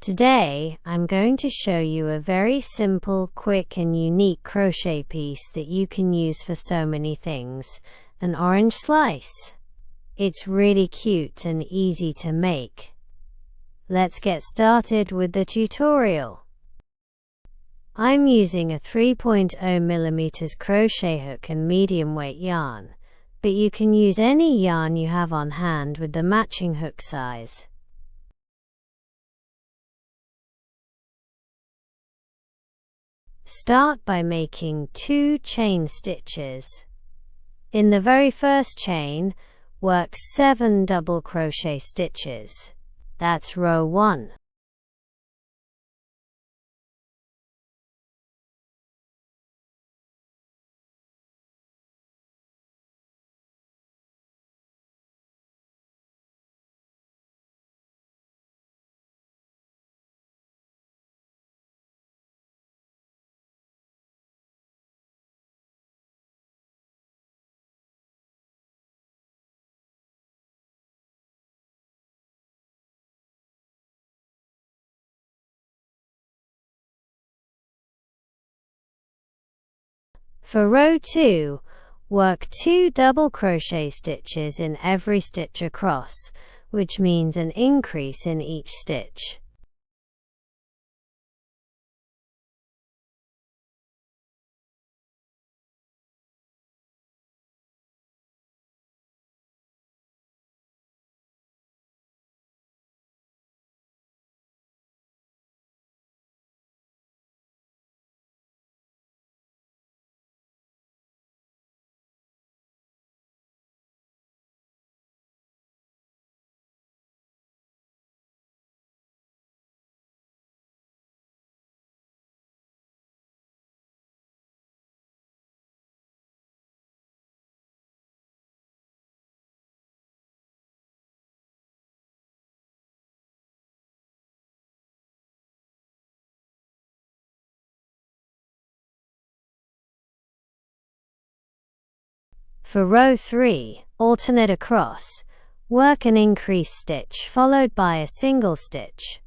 Today, I'm going to show you a very simple, quick and unique crochet piece that you can use for so many things. An orange slice. It's really cute and easy to make. Let's get started with the tutorial. I'm using a 3.0mm crochet hook and medium weight yarn, but you can use any yarn you have on hand with the matching hook size. Start by making 2 chain stitches. In the very first chain, work 7 double crochet stitches. That's row 1. For row 2, work 2 double crochet stitches in every stitch across, which means an increase in each stitch. For row 3, alternate across, work an increase stitch followed by a single stitch.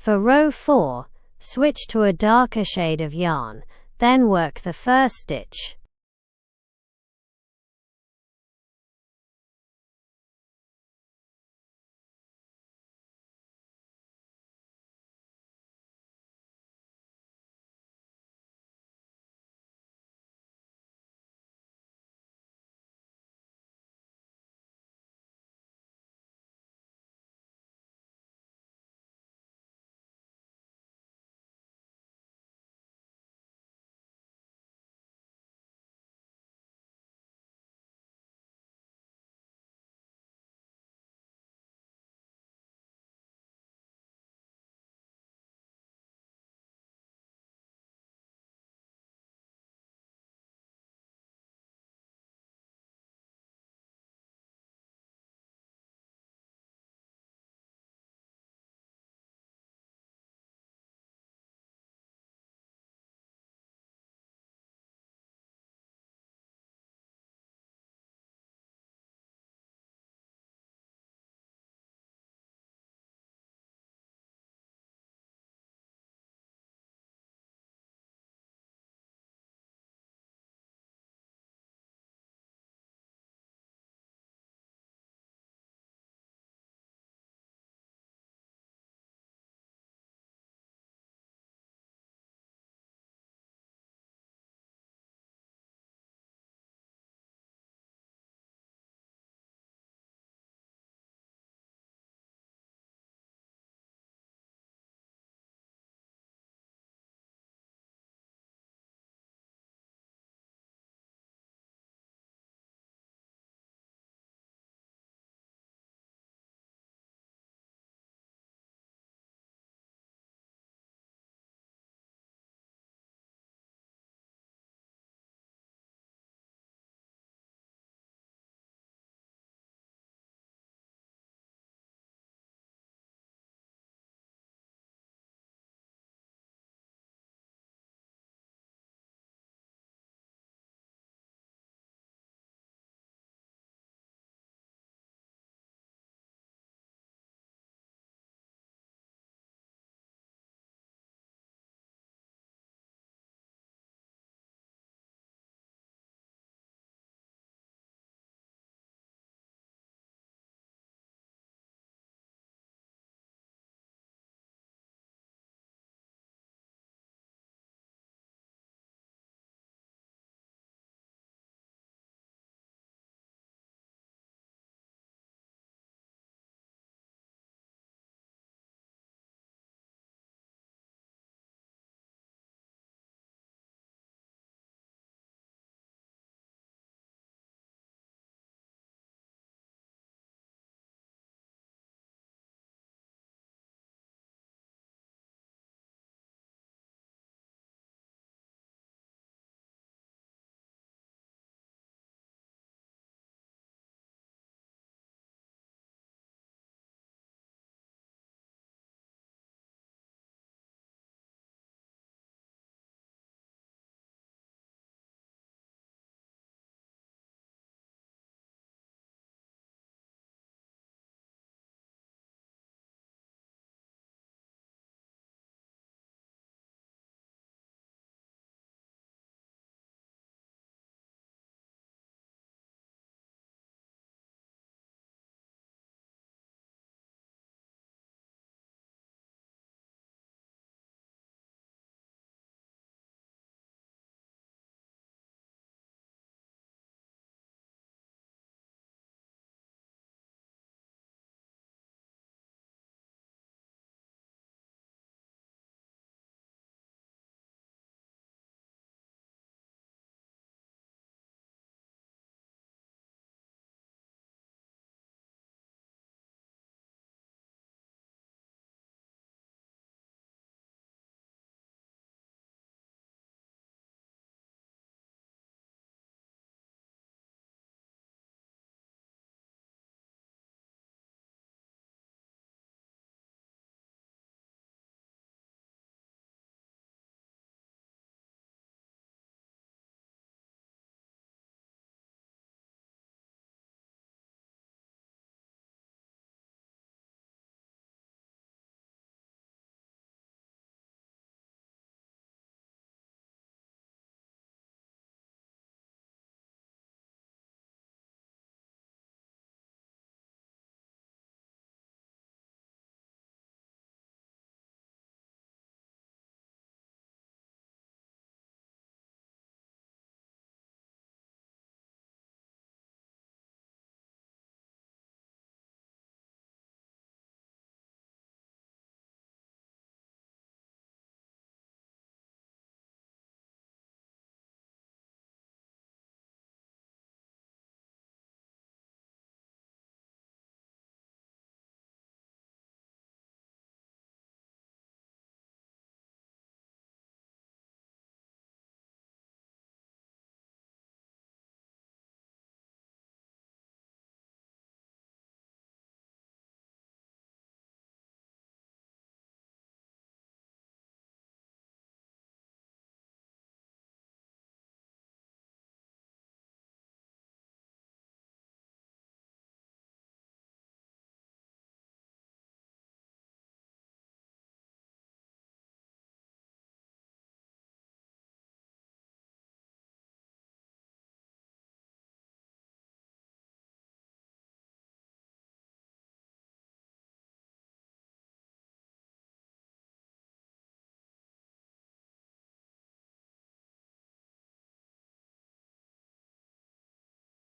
For row 4, switch to a darker shade of yarn, then work the first stitch.